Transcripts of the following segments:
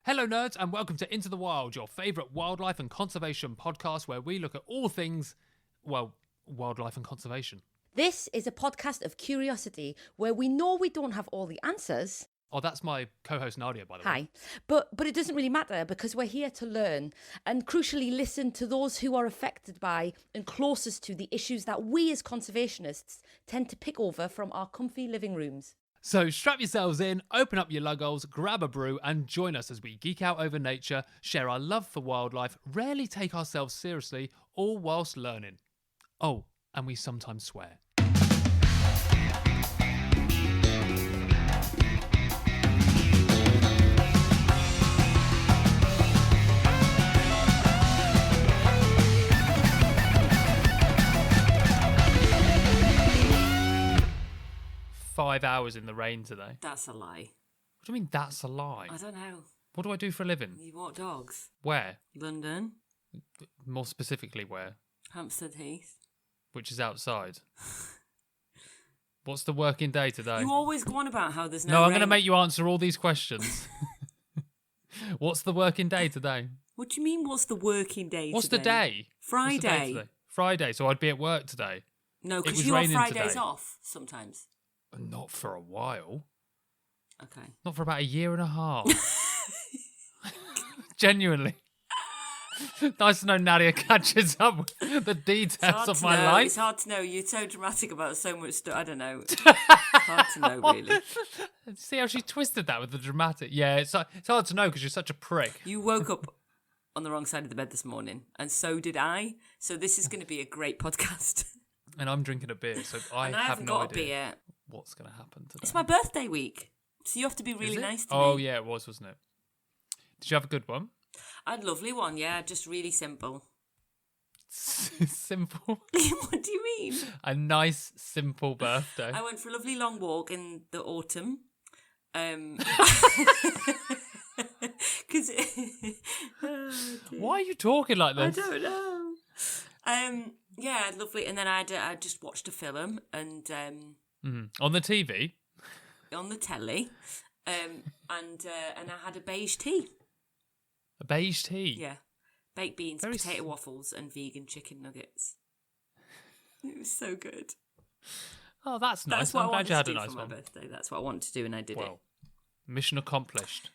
Hello nerds and welcome to Into the Wild, your favourite wildlife and conservation podcast where we look at all things, well, wildlife and conservation. This is a podcast of curiosity where we know we don't have all the answers. Oh, that's my co-host Nadia, by the way. Hi. But it doesn't really matter because we're here to learn and crucially listen to those who are affected by and closest to the issues that we as conservationists tend to pick over from our comfy living rooms. So strap yourselves in, open up your luggles, grab a brew and join us as we geek out over nature, share our love for wildlife, rarely take ourselves seriously, all whilst learning. Oh, and we sometimes swear. 5 hours in the rain today. That's a lie. What do you mean that's a lie? I don't know. What do I do for a living? You walk dogs. Where? London. More specifically, where? Hampstead Heath. Which is outside. What's the working day today? You always go on about how there's no No, I'm rain. going to make you answer all these questions. What's the working day today? What do you mean, what's the working day What's the day? Friday. What's the day today? Friday, so I'd be at work today. No, It because was you have raining Fridays today. off sometimes. Not for a while. Okay. Not for about a year and a half. Genuinely. Nice to know Nadia catches up with the details of my life. It's hard to know. You're so dramatic about so much stuff. I don't know. Hard to know, really. See how she twisted that with the dramatic. Yeah, it's hard to know because you're such a prick. You woke up on the wrong side of the bed this morning, and so did I. So this is going to be a great podcast. And I'm drinking a beer, so I And have haven't no got idea a beer. what's going to happen today. It's my birthday week, so you have to be Is really it? nice to me. Oh, yeah, it was, wasn't it? Did you have a good one? I had a lovely one, yeah, just really simple. Simple. What do you mean? A nice, simple birthday. I went for a lovely long walk in the autumn. Because Why are you talking like I this? don't know. Yeah, lovely. And then I just watched a film and On the TV? on the telly, and I had a beige tea. A beige tea? Yeah, baked beans, Very potato waffles, and vegan chicken nuggets. It was so good. Oh, that's nice. That's what I'm I glad wanted you had to a do nice for my one. birthday. That's what I wanted to do, and I did it. Well, mission accomplished.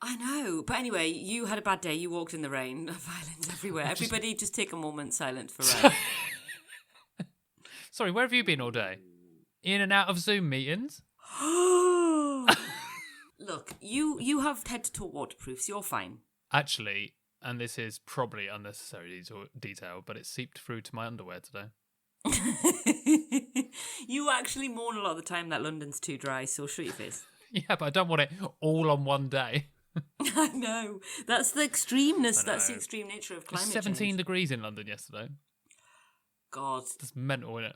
I know, but anyway, you had a bad day. You walked in the rain. Violence everywhere. Everybody, just take a moment silent for rain. Sorry, where have you been all day? In and out of Zoom meetings? Look, you have head to toe waterproofs. You're fine. Actually, and this is probably unnecessary detail, but it seeped through to my underwear today. You actually mourn a lot of the time that London's too dry, so shut your face. Yeah, but I don't want it all on one day. I know. That's the extremeness. I That's the know. extreme nature of It was climate 17 change. degrees in London yesterday. God, That's mental, isn't it?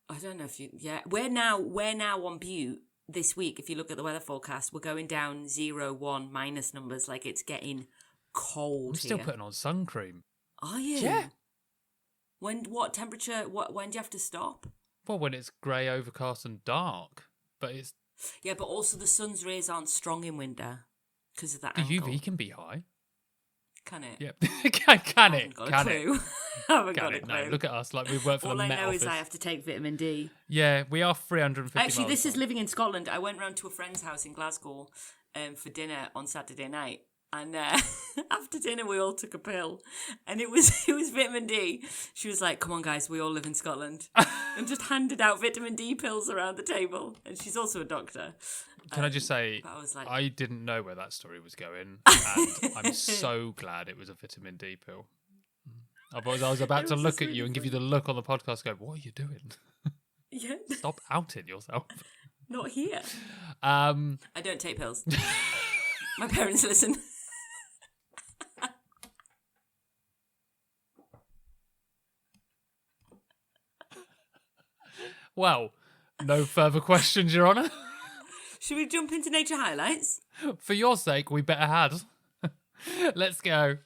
I don't know if you. Yeah, we're now on Butte this week. If you look at the weather forecast, we're going down 0, 1, minus numbers. Like it's getting cold I'm still here. putting on sun cream. Are you? Yeah. What temperature? When do you have to stop? Well, when it's grey, overcast and dark. But it's Yeah, but also the sun's rays aren't strong in winter because of that the angle. UV can be high. Can it? Yep. can I it? haven't got Can a it? clue. I haven't Can got a it? clue. No, look at us like we work for All the I Met know Office. is I have to take vitamin D. Yeah, we are 350 Actually, miles this is away. living in Scotland. I went round to a friend's house in Glasgow for dinner on Saturday night. And after dinner, we all took a pill, and it was vitamin D. She was like, "Come on, guys, we all live in Scotland," and just handed out vitamin D pills around the table. And she's also a doctor. Can I just say, But I was like, I didn't know where that story was going, and I'm so glad it was a vitamin D pill. Otherwise, I was about It to was look just at you really and give you the look on the podcast. Go, what are you doing? "Yeah, Stop outing yourself. not here. I I don't take pills. My parents listen." Well, no further questions, Your Honour. Should we jump into nature highlights? For your sake, we better had. Let's go.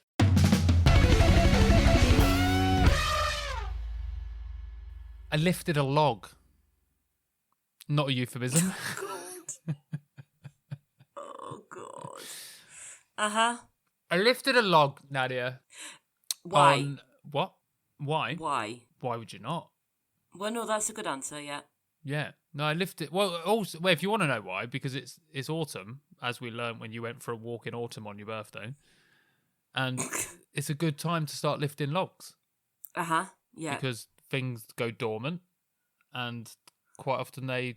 I lifted a log. Not a euphemism. God. Oh God. Uh-huh. I lifted a log, Nadia. Why? On what? Why? Why? Why would you not? Well, no, that's a good answer, yeah. Yeah. No, I lifted. Well, also, well, if you want to know why, because it's autumn, as we learned when you went for a walk in autumn on your birthday, and it's a good time to start lifting logs Uh-huh, yeah. because things go dormant, and quite often they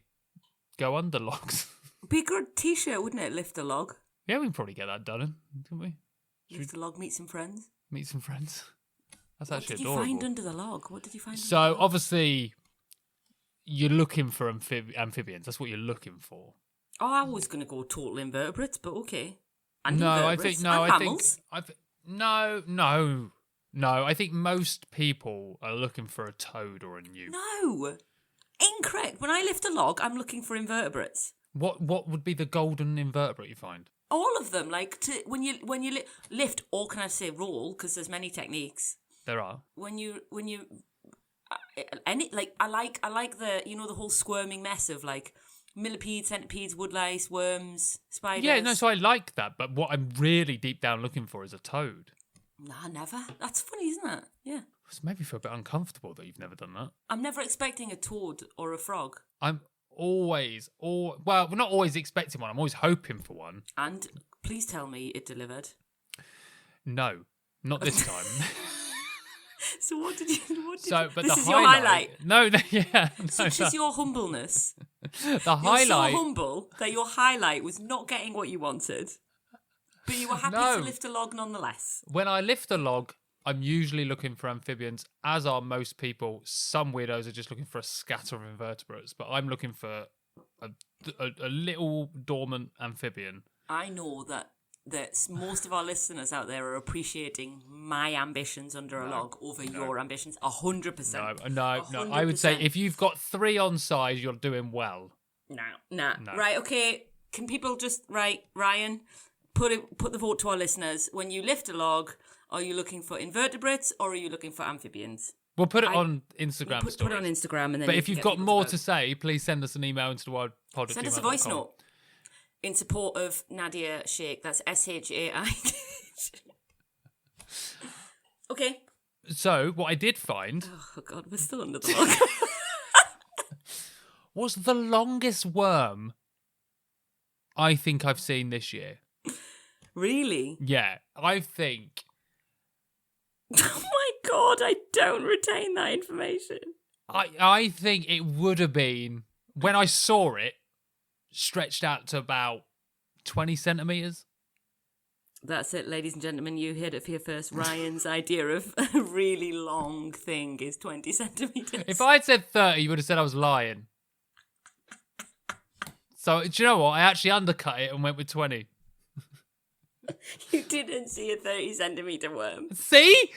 go under logs. Be a good t-shirt, wouldn't it? Lift a log. Yeah, we can probably get that done, couldn't we? Lift a log, meet some friends. Meet some friends. That's What actually did you adorable. find under the log? What did you find So under the log? obviously, you're looking for amphibians. That's what you're looking for. Oh, I was going to go total invertebrates, but okay. And No, I invertebrates. think no, and I mammals. think no. I think most people are looking for a toad or a newt. No. Incorrect. When I lift a log, I'm looking for invertebrates. What would be the golden invertebrate you find? All of them, like when you lift, or can I say roll? Because there's many techniques. There are. When you any like I like the the whole squirming mess of like millipedes, centipedes, woodlice, worms, spiders. Yeah, no. So I like that, but what I'm really deep down looking for is a toad. Nah, never. That's funny, isn't it? Yeah. It's made me feel a bit uncomfortable that you've never done that. I'm never expecting a toad or a frog. I'm always, well, we're not always expecting one. I'm always hoping for one. And please tell me it delivered. No, not this time. So what did you? But this the is your highlight. No, yeah. No, Such is your humbleness. the You're highlight. so humble that your highlight was not getting what you wanted, but you were happy No. to lift a log nonetheless. When I lift a log, I'm usually looking for amphibians, as are most people. Some weirdos are just looking for a scatter of invertebrates, but I'm looking for a little dormant amphibian. I know that most of our listeners out there are appreciating my ambitions under a log over your ambitions 100%. No. I would say 100%. if you've got 3 on side, you're doing well. Nah. Right, okay. Can people just Ryan, put the vote to our listeners. When you lift a log, are you looking for invertebrates or are you looking for amphibians? We'll put it on Instagram Put stories. it on Instagram, and then. But you if can you've get got people more vote. to say, please send us an email into the wildpod. Send us a voice note in support of Nadia Sheikh. That's SHAI. Okay. So what I did find Oh God, we're still under the log. was the longest worm I think I've seen this year. Really? Yeah, I think. Oh my God, I don't retain that information. I think it would have been, when I saw it, stretched out to about 20 centimetres. That's it, ladies and gentlemen. You heard it here first. Ryan's idea of a really long thing is 20 centimetres. If I had said 30, you would have said I was lying. So, do you know what? I actually undercut it and went with 20. You didn't see a 30 centimetre worm. See?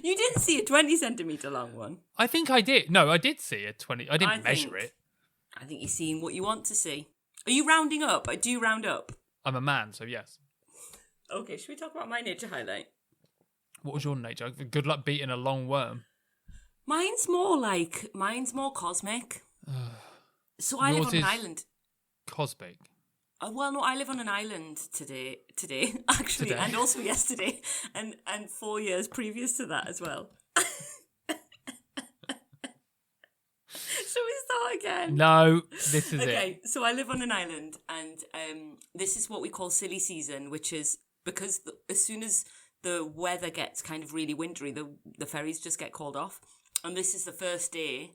You didn't see a 20 centimetre long one. I think I did. No, I did see a 20. I didn't measure it. I think you're seeing what you want to see. Are you rounding up? I do round up. I'm a man, so yes. Okay, should we talk about my nature highlight? What was your nature? Good luck beating a long worm. Mine's more cosmic. So I live Yours on an is- island. Cosmic. Well, no, I live on an island today, actually, Today. and also yesterday, and 4 years previous to that as well. Shall we start again? No, this is Okay, so I live on an island, and this is what we call silly season, which is because as soon as the weather gets kind of really wintry, the ferries just get called off, and this is the first day,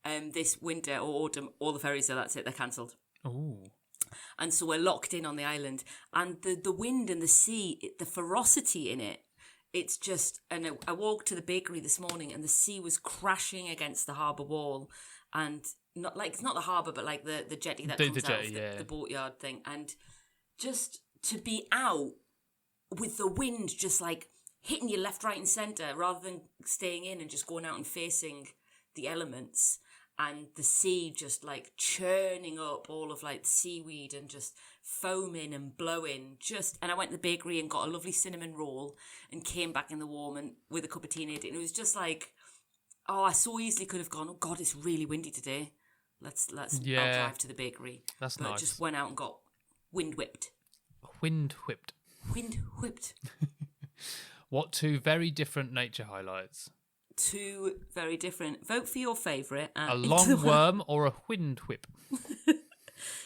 this winter or autumn, all the ferries are, that's it, they're cancelled. it. Ooh. And so we're locked in on the island, and the wind and the sea, the ferocity in it, it's just. And I walked to the bakery this morning, and the sea was crashing against the harbour wall, and not like it's not the harbour, but like the jetty that comes out of the boatyard thing, and just to be out with the wind just like hitting you left, right, and centre, rather than staying in and just going out and facing the elements. And the sea just like churning up all of like seaweed and just foaming and blowing. And I went to the bakery and got a lovely cinnamon roll and came back in the warm and with a cup of tea in it. And it was just like, oh, I so easily could have gone, oh God, it's really windy today. Let's I'll drive to the bakery. That's but nice. Just went out and got wind whipped. Wind whipped. Wind whipped. What two very different nature highlights? Two very different. Vote for your favourite. A long worm or a wind whip?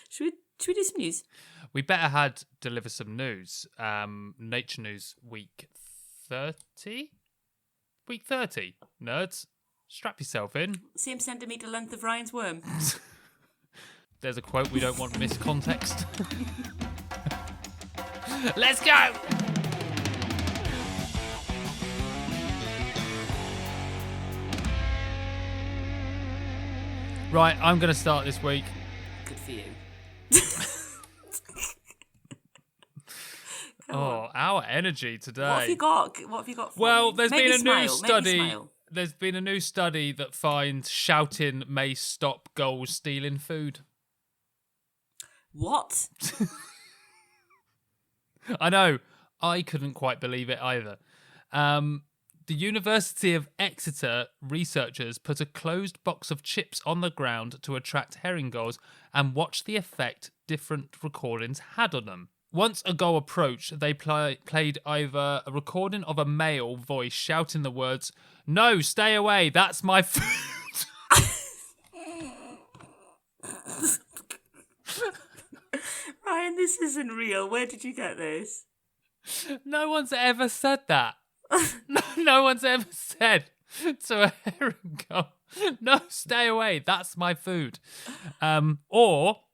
Should we do some news? We better had deliver some news. Nature News week 30? Week 30, nerds. Strap yourself in. Same centimetre length of Ryan's worm. There's a quote we don't want missed context. Let's go! Right, I'm going to start this week. Good for you. Oh, our energy today. What have you got? What have you got for Well, me? there's Make been me a smile. new Make me study. smile. There's been a new study that finds shouting may stop gulls stealing food. What? I know. I couldn't quite believe it either. The University of Exeter researchers put a closed box of chips on the ground to attract herring gulls and watched the effect different recordings had on them. Once a gull approached, they played either a recording of a male voice shouting the words, "No, stay away, that's my food." Ryan, this isn't real. Where did you get this? No one's ever said that. No one's ever said to a herring gull, "No, stay away, that's my food." Or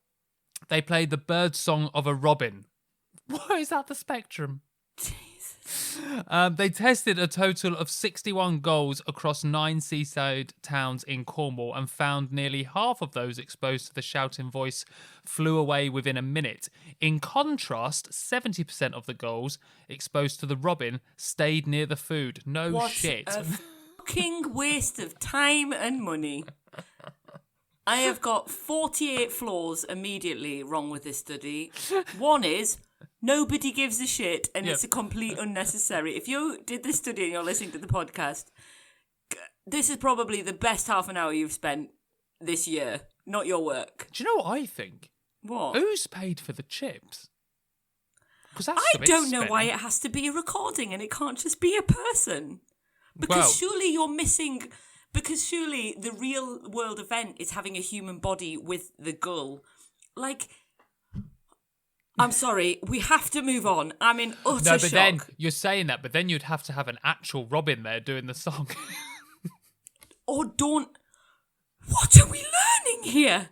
they played the bird song of a robin. What is that, the spectrum? Jesus. They tested a total of 61 gulls across 9 seaside towns in Cornwall and found nearly half of those exposed to the shouting voice flew away within a minute. In contrast, 70% of the gulls exposed to the robin stayed near the food. No What shit. a fucking waste of time and money. I have got 48 flaws immediately wrong with this study. One is nobody gives a shit and it's a complete unnecessary. If you did this study and you're listening to the podcast, this is probably the best half an hour you've spent this year, not your work. Do you know what I think? What? Who's paid for the chips? Because I don't know why it has to be a recording and it can't just be a person. Because surely you're missing... Because surely the real world event is having a human body with the gull. Like, I'm sorry, we have to move on. I'm in utter No, but shock. then you're saying that, but then you'd have to have an actual robin there doing the song. Or don't... What are we learning here?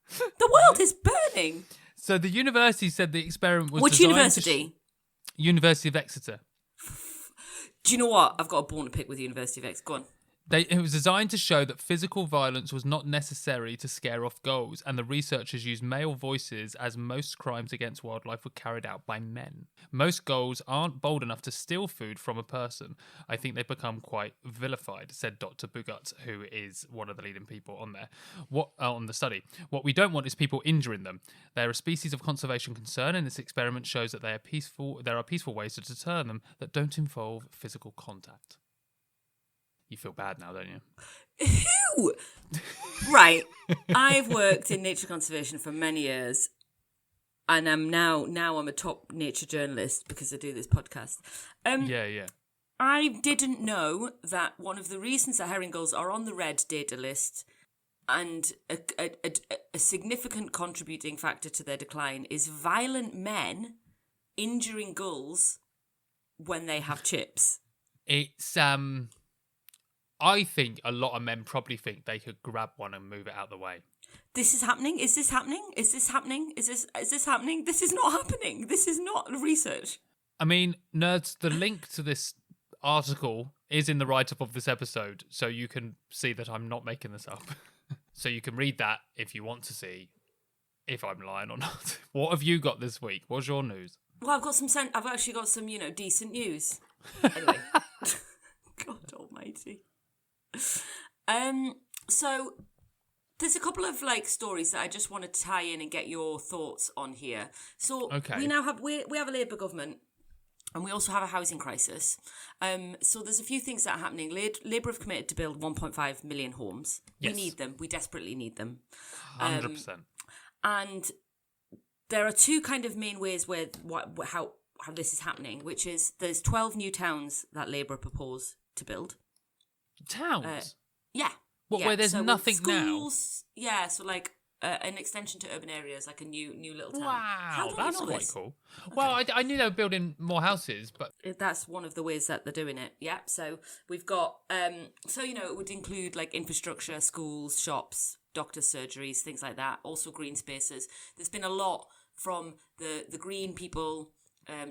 The world is burning. So the university said the experiment was Which designed university? University of Exeter. Do you know what? I've got a bone to pick with the University of X. Go on. It was designed to show that physical violence was not necessary to scare off gulls, and the researchers used male voices as most crimes against wildlife were carried out by men. Most gulls aren't bold enough to steal food from a person. I think they become quite vilified, said Dr. Bugut, who is one of the leading people on there. On the study. What we don't want is people injuring them. They're a species of conservation concern, and this experiment shows that there are peaceful ways to deter them that don't involve physical contact. You feel bad now, don't you? Who? Right. I've worked in nature conservation for many years, and I'm now I'm a top nature journalist because I do this podcast. Yeah. I didn't know that one of the reasons that herring gulls are on the red data list and a significant contributing factor to their decline is violent men injuring gulls when they have chips. It's I think a lot of men probably think they could grab one and move it out the way. This is happening? Is this happening? Is this happening? Is this happening? This is not happening. This is not research. I mean, nerds, the link to this article is in the write-up of this episode, so you can see that I'm not making this up. So you can read that if you want to see if I'm lying or not. What have you got this week? What's your news? Well, I've actually got some, decent news. Anyway. God almighty. So there's a couple of stories that I just want to tie in and get your thoughts on here. So we now have we have a Labour government and we also have a housing crisis. So there's a few things that are happening. Labour have committed to build 1.5 million homes. Yes. We need them. We desperately need them. 100%. And there are two kind of main ways where how this is happening, which is there's 12 new towns that Labour propose to build. Towns? Yeah. What, yeah. where there's so nothing schools, now? Yeah, so like an extension to urban areas, like a new little town. How Wow, don't you that's know quite this? cool. Well, I knew they were building more houses, but That's one of the ways that they're doing it. Yeah. So we've got, so, you know, it would include like infrastructure, schools, shops, doctors' surgeries, things like that. Also green spaces. There's been a lot from the green people,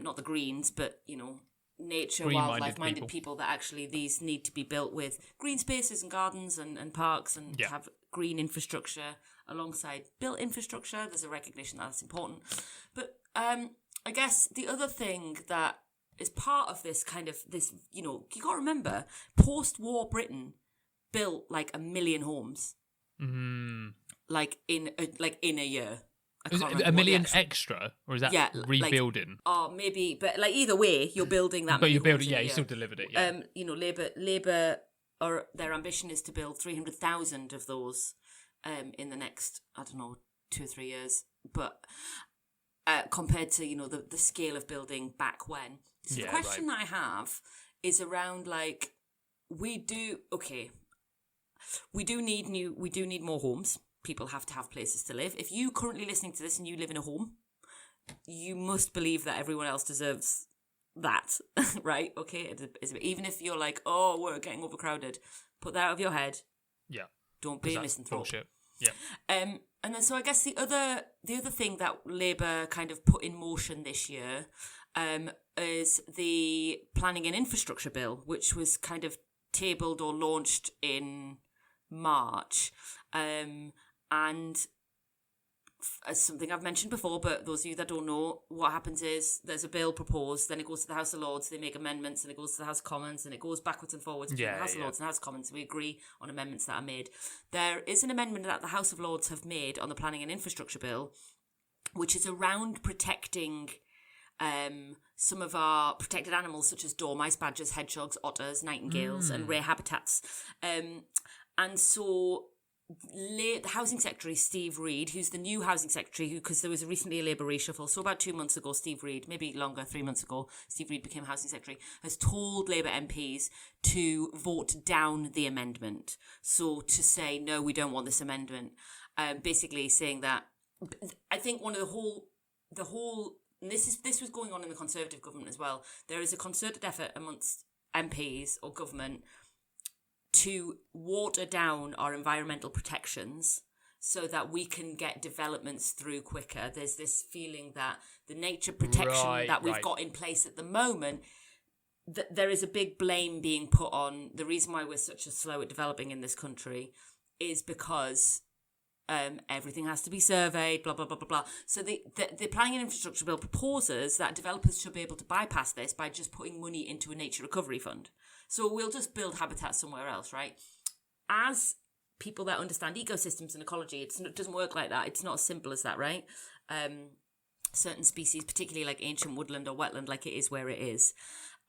not the Greens, but, you know, nature, Green-minded wildlife-minded people that actually these need to be built with green spaces and gardens and parks and Yeah. have green infrastructure alongside built infrastructure. There's a recognition that that's important. But I guess the other thing that is part of this kind of this, you know, you got to remember, post-war Britain built like 1 million homes, like in a year. I is can't it remember a what the million actual- extra, or is that Yeah, like- rebuilding? Oh, maybe, but like either way, you're building that. But many you build homes it, in yeah, a you year. still delivered it, yeah. You know, Labour, or their ambition is to build 300,000 of those, in the next, I don't know, 2 or 3 years. But compared to, you know, the scale of building back when. So Yeah, the question that I have is around like we do need more homes. People have to have places to live. If you currently listening to this and you live in a home, you must believe that everyone else deserves that, right? Okay, even if you're like, oh, we're getting overcrowded, put that out of your head. Yeah. Don't be a That's misanthrope. bullshit. Yeah. And then so I guess the other thing that Labour kind of put in motion this year is the planning and infrastructure bill, which was kind of tabled or launched in March. And as something I've mentioned before, but those of you that don't know, what happens is there's a bill proposed, then it goes to the House of Lords, they make amendments, and it goes to the House of Commons, and it goes backwards and forwards between the House of Lords and the House of Commons. We agree on amendments that are made. There is an amendment that the House of Lords have made on the planning and infrastructure bill, which is around protecting some of our protected animals, such as dormice, badgers, hedgehogs, otters, nightingales, and rare habitats. And so the Housing Secretary, Steve Reid, who's the new Housing Secretary, because there was recently a Labour reshuffle, so about 2 months ago, Steve Reid, maybe longer, 3 months ago, Steve Reid became Housing Secretary, has told Labour MPs to vote down the amendment. So to say, no, we don't want this amendment. Basically saying that, I think one of the whole, and this was going on in the Conservative government as well, there is a concerted effort amongst MPs or government to water down our environmental protections so that we can get developments through quicker. There's this feeling that the nature protection that we've got in place at the moment, there is a big blame being put on. The reason why we're such a slow at developing in this country is because everything has to be surveyed, blah, blah, blah, blah, blah. So the Planning and Infrastructure Bill proposes that developers should be able to bypass this by just putting money into a nature recovery fund. So we'll just build habitats somewhere else, right? As people that understand ecosystems and ecology, it doesn't work like that. It's not as simple as that, right? Certain species, particularly like ancient woodland or wetland, like it is where it is.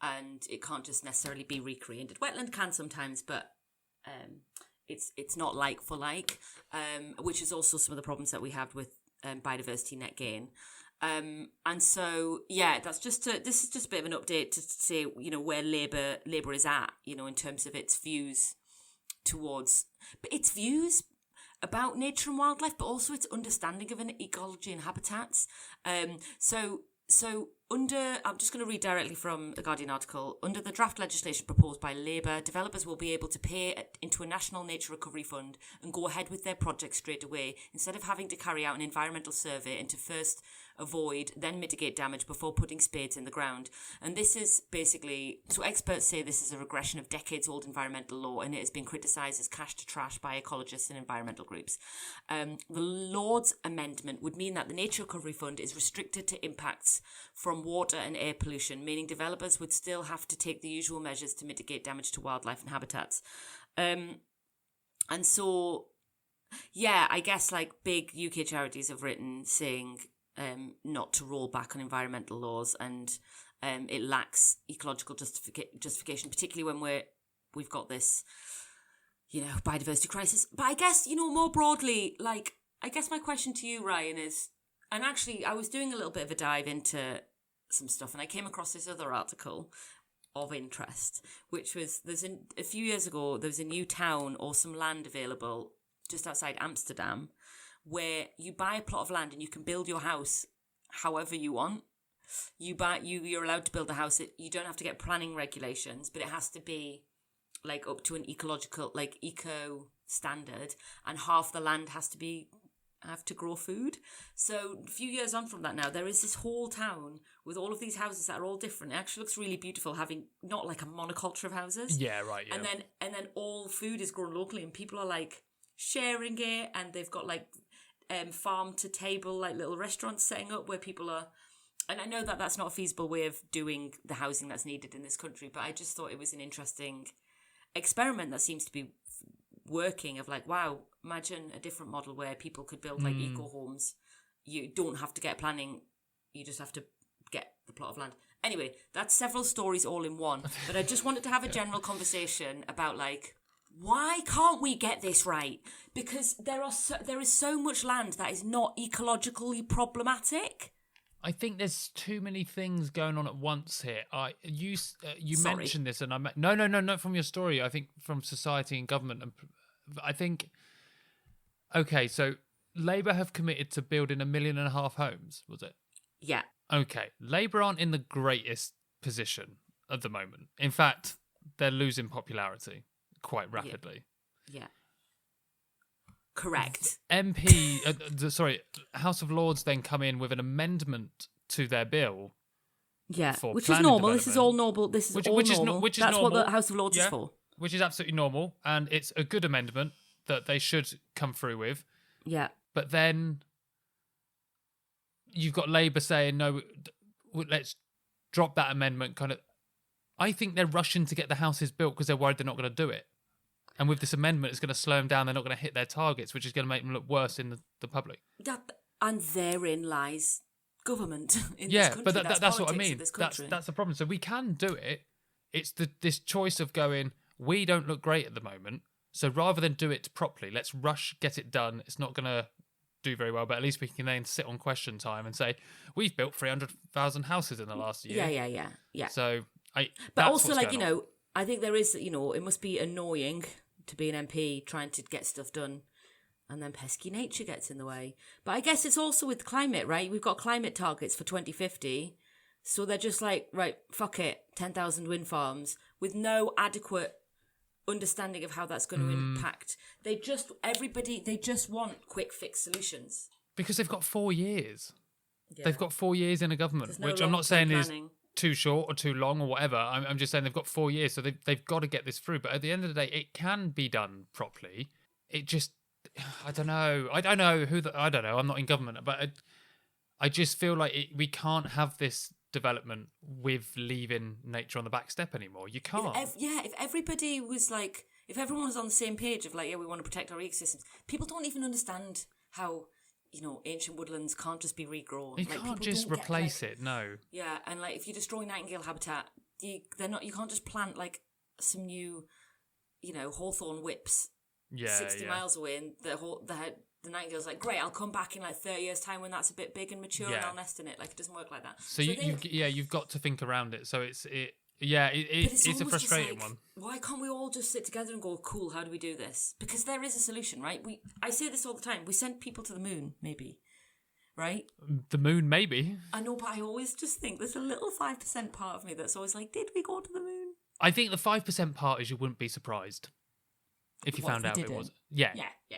And it can't just necessarily be recreated. Wetland can sometimes, but it's not like for like, which is also some of the problems that we have with biodiversity net gain. And so, yeah, this is just a bit of an update to say, you know, where Labour is at, you know, in terms of its views about nature and wildlife, but also its understanding of an ecology and habitats. So I'm just going to read directly from the Guardian article. Under the draft legislation proposed by Labour, developers will be able to pay into a national nature recovery fund and go ahead with their project straight away, instead of having to carry out an environmental survey and to first avoid, then mitigate damage before putting spades in the ground. And this is basically, so experts say this is a regression of decades-old environmental law, and it has been criticised as cash to trash by ecologists and environmental groups. The Lords amendment would mean that the Nature Recovery Fund is restricted to impacts from water and air pollution, meaning developers would still have to take the usual measures to mitigate damage to wildlife and habitats. And so, yeah, I guess like big UK charities have written saying not to roll back on environmental laws, and it lacks ecological justification, particularly when we've got this, you know, biodiversity crisis. But I guess, you know, more broadly, like, I guess my question to you, Ryan, is And actually, I was doing a little bit of a dive into some stuff, and I came across this other article of interest, which was a few years ago, there was a new town or some land available just outside Amsterdam, where you buy a plot of land and you can build your house however you want. You're allowed to build a house. You don't have to get planning regulations, but it has to be like up to an ecological, like eco standard, and half the land have to grow food. So a few years on from that now, there is this whole town with all of these houses that are all different. It actually looks really beautiful, having not like a monoculture of houses. Yeah, right. Yeah. And then all food is grown locally, and people are like sharing it, and they've got like farm to table, like little restaurants setting up where people are. And I know that that's not a feasible way of doing the housing that's needed in this country, but I just thought it was an interesting experiment that seems to be working, of like, wow, imagine a different model where people could build like eco homes. You don't have to get planning, you just have to get the plot of land. Anyway, that's several stories all in one, but I just wanted to have a general conversation about like, why can't we get this right? Because there is so much land that is not ecologically problematic. I think there's too many things going on at once here. You Sorry. mentioned this, and no, not from your story. I think from society and government, and I think. Okay, so Labour have committed to building 1.5 million homes. Was it? Yeah. Okay, Labour aren't in the greatest position at the moment. In fact, they're losing popularity quite rapidly. Yeah. Correct. House of Lords then come in with an amendment to their bill. Yeah, For which is planning normal. This is development. all normal. This is all normal. Which is That's normal. what the House of Lords is for. Which is absolutely normal, and it's a good amendment that they should come through with. Yeah. But then you've got Labour saying, no, let's drop that amendment. Kind of, I think they're rushing to get the houses built because they're worried they're not going to do it. And with this amendment, it's going to slow them down. They're not going to hit their targets, which is going to make them look worse in the public. And therein lies government in yeah, this country. but that's what I mean. That's That's the problem. So we can do it. It's this choice of going, we don't look great at the moment. So rather than do it properly, let's rush, get it done. It's not going to do very well, but at least we can then sit on question time and say, we've built 300,000 houses in the last year. Yeah. So But also, like, you know, I think there is, you know, it must be annoying to be an MP trying to get stuff done, and then pesky nature gets in the way. But I guess it's also with climate, right? We've got climate targets for 2050, so they're just like, right, fuck it, 10,000 wind farms with no adequate understanding of how that's going to impact. They just want quick fix solutions. Because they've got 4 years. Yeah. They've got 4 years in a government, No which I'm not saying long-term is too short or too long or whatever. I'm just saying they've got 4 years, so they've got to get this through. But at the end of the day, it can be done properly. It just, I don't know. I don't know. I'm not in government, but I just feel like we can't have this development with leaving nature on the back step anymore. You can't. If everybody was like, if everyone was on the same page of like, yeah, we want to protect our ecosystems, people don't even understand how, you know, ancient woodlands can't just be regrown. You can't just replace it, no. Yeah, and like if you destroy nightingale habitat, you can't just plant like some new, you know, hawthorn whips 60 miles away, and the nightingale's like, great, I'll come back in like 30 years time when that's a bit big and mature and I'll nest in it. Like, it doesn't work like that. So you've got to think around it. So it's a frustrating one. Why can't we all just sit together and go, cool, how do we do this? Because there is a solution, right? I say this all the time. We sent people to the moon, maybe, right? The moon, maybe. I know, but I always just think there's a little 5% part of me that's always like, did we go to the moon? I think the 5% part is you wouldn't be surprised if you found out it was. Yeah.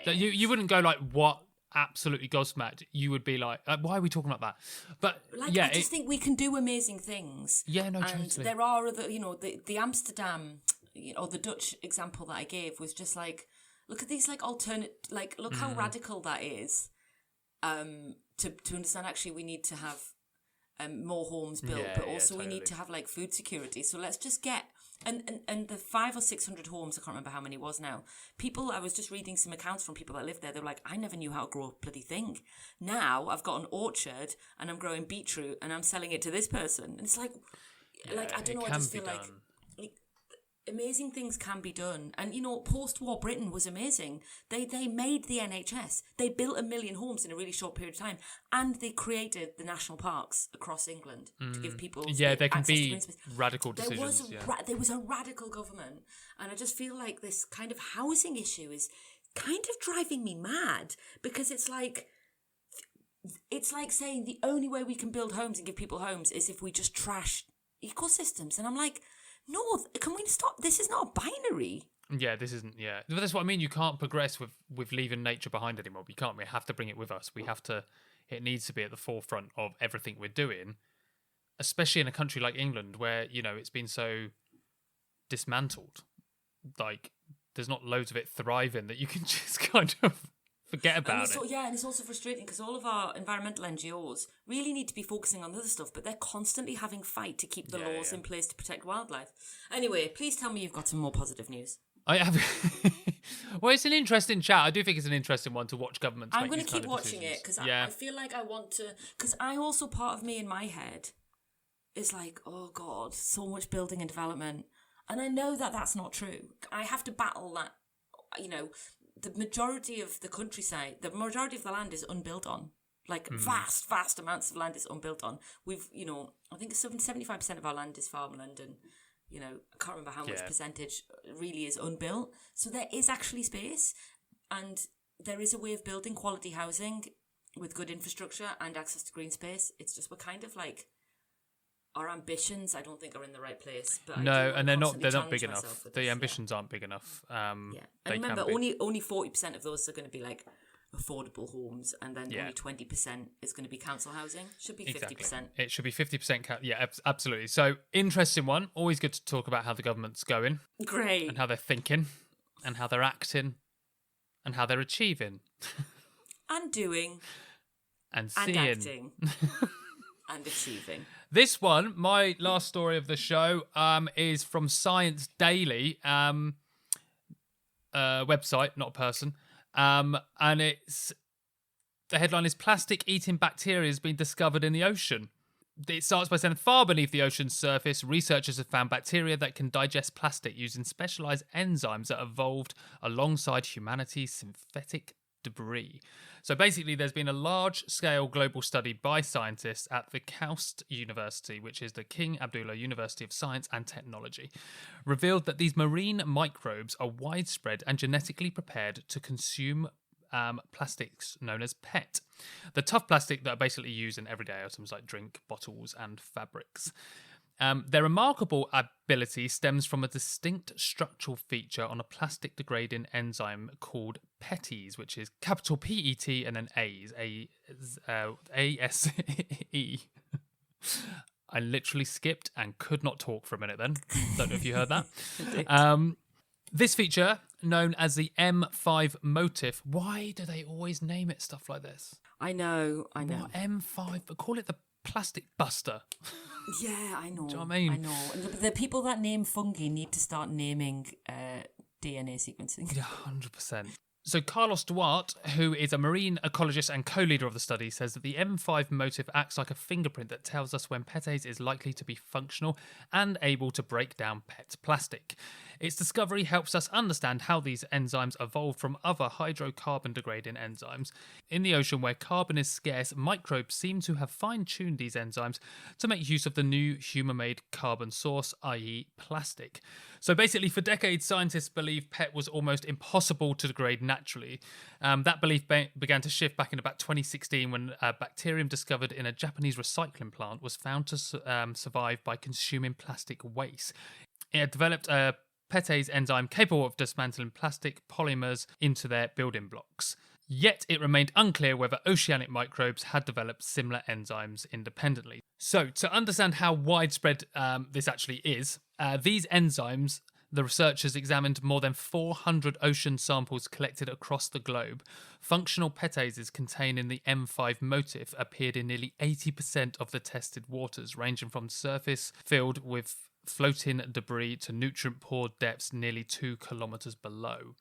You wouldn't go like, what? Absolutely gobsmacked. You would be like, why are we talking about that? But like, I just think we can do amazing things. Yeah, no, and totally. There are other, you know, the Amsterdam, you know, the Dutch example that I gave was just like, look at these like alternate, like look how radical that is. To understand actually we need to have more homes built, but also we need to have like food security. So let's just get and the 500 or 600 homes, I can't remember how many it was now. People, I was just reading some accounts from people that lived there. They were like, I never knew how to grow a bloody thing. Now I've got an orchard and I'm growing beetroot and I'm selling it to this person. And it's like I don't know. I just feel like amazing things can be done. And, you know, post-war Britain was amazing. They made the NHS. They built 1 million homes in a really short period of time. And they created the national parks across England to give people Yeah, there can access to be green space. radical decisions. There was a radical government. And I just feel like this kind of housing issue is kind of driving me mad, because it's like saying the only way we can build homes and give people homes is if we just trash ecosystems. And I'm like, no, can we stop? This is not a binary. Yeah, this isn't. Yeah, but that's what I mean. You can't progress with leaving nature behind anymore. We can't. We have to bring it with us. We have to. It needs to be at the forefront of everything we're doing, especially in a country like England, where, you know, it's been so dismantled. Like, there's not loads of it thriving that you can just kind of forget about it. And it's also frustrating because all of our environmental NGOs really need to be focusing on the other stuff, but they're constantly having fight to keep the laws in place to protect wildlife. Anyway, please tell me you've got some more positive news. I have. Well, it's an interesting chat. I do think it's an interesting one to watch governments. I'm going to keep watching it because I feel like I want to. Because I also, part of me in my head is like, oh God, so much building and development. And I know that that's not true. I have to battle that, you know. The majority of the countryside, the majority of the land is unbuilt on. Like, vast amounts of land is unbuilt on. We've, you know, I think 75% of our land is farmland, and, you know, I can't remember how much percentage really is unbuilt. So there is actually space, and there is a way of building quality housing with good infrastructure and access to green space. It's just we're kind of like, our ambitions, I don't think, are in the right place. But no, and they're not big enough. The ambitions aren't big enough. And remember, only 40% of those are going to be like affordable homes, and then only 20% is going to be council housing. Should be 50%. Exactly. It should be 50%. Absolutely. So, interesting one. Always good to talk about how the government's going. Great. And how they're thinking, and how they're acting, and how they're achieving. And doing. And seeing. And acting. And achieving. This one, my last story of the show, is from Science Daily website, not a person. And it's the headline is "Plastic-eating bacteria has been discovered in the ocean." It starts by saying, far beneath the ocean's surface, researchers have found bacteria that can digest plastic using specialised enzymes that evolved alongside humanity's synthetic debris. So basically, there's been a large-scale global study by scientists at the KAUST University, which is the King Abdullah University of Science and Technology, revealed that these marine microbes are widespread and genetically prepared to consume plastics known as PET, the tough plastic that are basically used in everyday items like drink bottles and fabrics. Their remarkable ability stems from a distinct structural feature on a plastic degrading enzyme called PETase, which is capital P-E-T and then A-S-E. I literally skipped and could not talk for a minute then. Don't know if you heard that. This feature, known as the M5 motif, why do they always name it stuff like this? I know. What, M5? But call it the plastic buster. Yeah, I know. Do you know what I mean? I know. The people that name fungi need to start naming DNA sequencing. Yeah, 100%. So Carlos Duarte, who is a marine ecologist and co-leader of the study, says that the M5 motif acts like a fingerprint that tells us when PETase is likely to be functional and able to break down PET plastic. Its discovery helps us understand how these enzymes evolved from other hydrocarbon-degrading enzymes. In the ocean where carbon is scarce, microbes seem to have fine-tuned these enzymes to make use of the new human-made carbon source, i.e. plastic. So basically, for decades, scientists believed PET was almost impossible to degrade naturally. That belief began to shift back in about 2016 when a bacterium discovered in a Japanese recycling plant was found to survive by consuming plastic waste. It had developed a PETase enzyme capable of dismantling plastic polymers into their building blocks. Yet it remained unclear whether oceanic microbes had developed similar enzymes independently. So, to understand how widespread this actually is, these enzymes, the researchers examined more than 400 ocean samples collected across the globe. Functional PETases contained in the M5 motif appeared in nearly 80% of the tested waters, ranging from surface filled with floating debris to nutrient-poor depths nearly 2 kilometres below,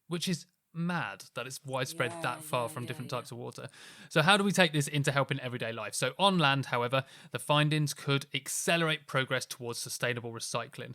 which is mad that it's widespread that far from different types of water. So how do we take this into helping everyday life? So on land, however, the findings could accelerate progress towards sustainable recycling.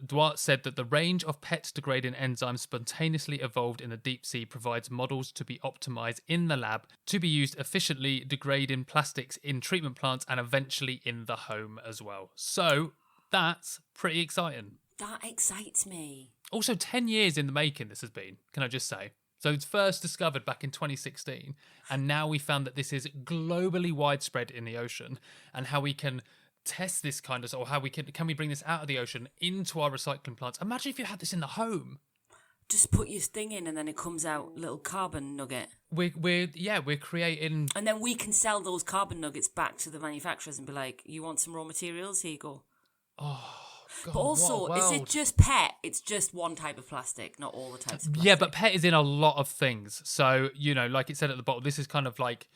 Duarte said that the range of PET degrading enzymes spontaneously evolved in the deep sea provides models to be optimized in the lab to be used efficiently degrading plastics in treatment plants and eventually in the home as well. So that's pretty exciting. That excites me. Also, 10 years in the making this has been, can I just say? So it's first discovered back in 2016, and now we found that this is globally widespread in the ocean, and how we can test this kind of, or how we can we bring this out of the ocean into our recycling plants. Imagine if you had this in the home. Just put your thing in and then it comes out little carbon nugget. We're creating, and then we can sell those carbon nuggets back to the manufacturers and be like, you want some raw materials? Here you go. oh God, But also, what a is it world. just PET? It's just one type of plastic, not all the types of plastic. Yeah, but PET is in a lot of things. So, like it said at the bottom, this is kind of like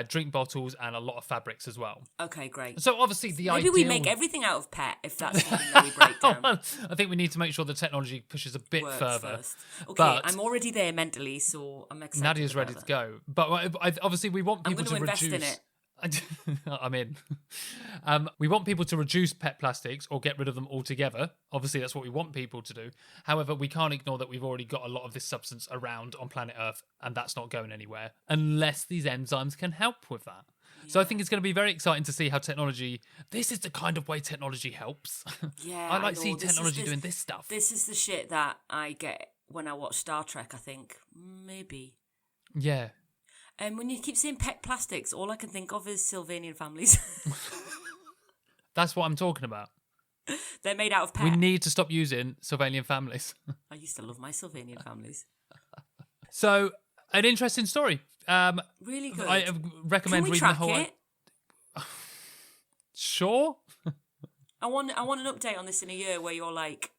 drink bottles and a lot of fabrics as well. Okay, great. So obviously the Maybe ideal... we make everything out of PET if that's something that we break down. I think we need to make sure the technology pushes a bit Works further. first. Okay, But I'm already there mentally, so I'm excited. Nadia's ready about to go. But obviously we want I'm people going to to invest reduce... in it. I'm in. We want people to reduce PET plastics or get rid of them altogether. Obviously, that's what we want people to do. However, we can't ignore that we've already got a lot of this substance around on planet Earth, and that's not going anywhere unless these enzymes can help with that. Yeah. So I think it's going to be very exciting to see how technology... This is the kind of way technology helps. Yeah, I like seeing technology doing this stuff. This is the shit that I get when I watch Star Trek, I think. Maybe. Yeah. And when you keep saying PET plastics, all I can think of is Sylvanian families. That's what I'm talking about. They're made out of PET. We need to stop using Sylvanian families. I used to love my Sylvanian families. So, an interesting story. Really good. I recommend Can we reading the track whole... it? Sure. I want an update on this in a year where you're like,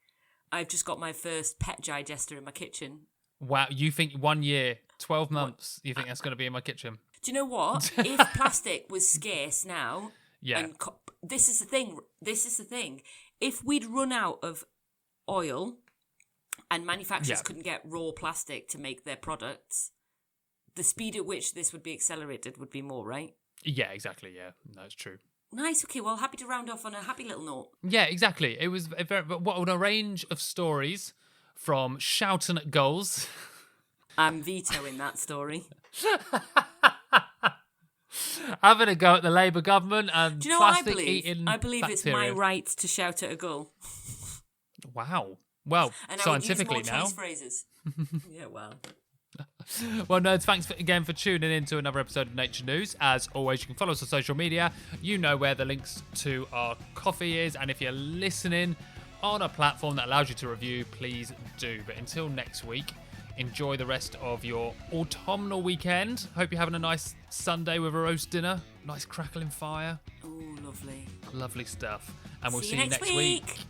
I've just got my first PET digester in my kitchen. Wow, you think 1 year, 12 months, you think that's going to be in my kitchen? Do you know what? If plastic was scarce now, Yeah. and this is the thing. If we'd run out of oil and manufacturers Yeah. couldn't get raw plastic to make their products, the speed at which this would be accelerated would be more, right? Yeah, exactly, yeah. No, it's true. Nice, okay, well, happy to round off on a happy little note. Yeah, exactly. It was a range of stories from shouting at gulls. I'm vetoing that story. Having a go at the Labour government and Do you know what I plastic believe? eating I believe it's my bacteria. right to shout at a gull. Wow. Well, And scientifically I would use more now. choice phrases. Yeah, well. Well, nerds, thanks again for tuning in to another episode of Nature News. As always, you can follow us on social media. You know where the links to our coffee is. And if you're listening on a platform that allows you to review, please do. But until next week, enjoy the rest of your autumnal weekend. Hope you're having a nice Sunday with a roast dinner. Nice crackling fire. Oh, lovely. Lovely stuff. And we'll See see you you next next week. week.